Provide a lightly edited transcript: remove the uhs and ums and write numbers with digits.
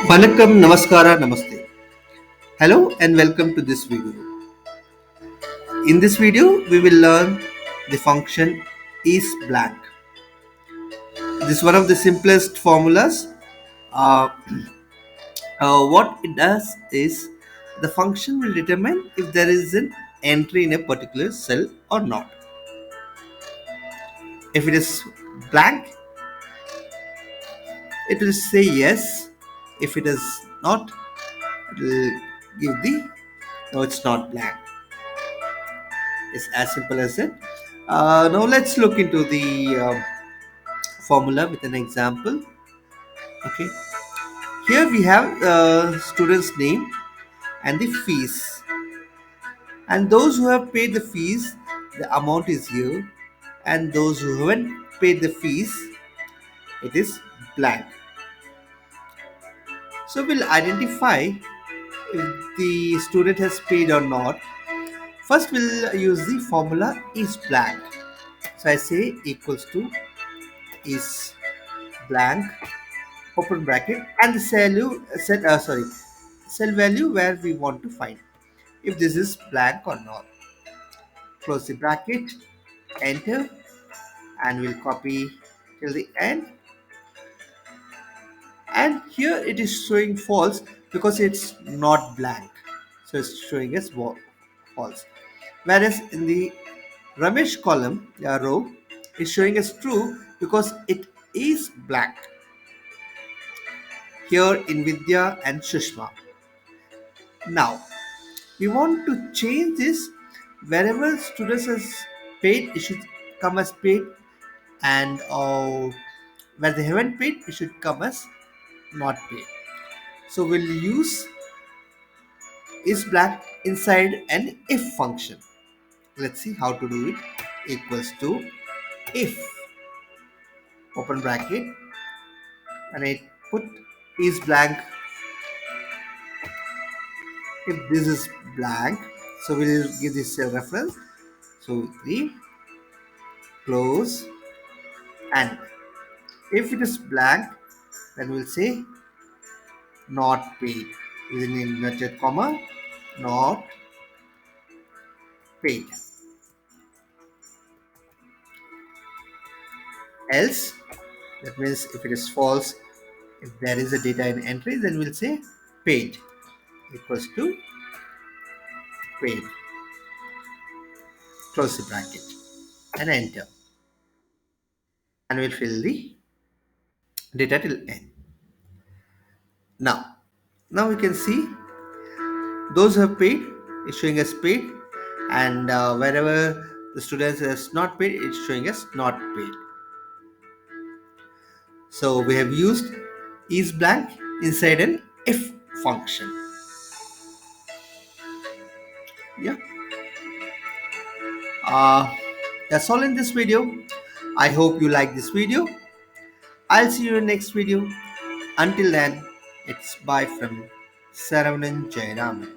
Vanakkam, Namaskara, Namaste. Hello and welcome to this video. In this video, we will learn the function is blank. This is one of the simplest formulas. Uh, what it does is the function will determine if there is an entry in a particular cell or not. If it is blank, it will say yes. If it is not, it will give the no, it's not blank. It's as simple as that. Now let's look into the formula with an example. Okay, here we have student's name and the fees, and those who have paid the fees, the amount is here, and those who haven't paid the fees, it is blank. So we'll identify if the student has paid or not. First, we'll use the formula is blank. So I say equals to is blank, open bracket, and the cell value where we want to find if this is blank or not. Close the bracket, enter, and we'll copy till the end. And here it is showing false because it's not blank, so it's showing as false. Whereas in the Ramesh column, the row is showing as true because it is blank. Here in Vidya and Shushma. Now we want to change this. Wherever students has paid, it should come as paid, and where they haven't paid, it should come as not paid. So we'll use is blank inside an if function. Let's see how to do it. Equals to if, open bracket, and I put is blank if this is blank. So we'll give this a reference. So the close, and if it is blank, then we'll say not paid within inverted comma, not paid. Else, that means if it is false, if there is a data in entry, then we'll say paid equals to paid. Close the bracket and enter, and we'll fill the data till end. Now we can see those who have paid is showing as paid, and wherever the students has not paid, it's showing as not paid. So we have used is blank inside an if function. Yeah. Uh, that's all in this video. I hope you like this video. I'll see you in next video. Until then, it's bye from Saravanan Jairam.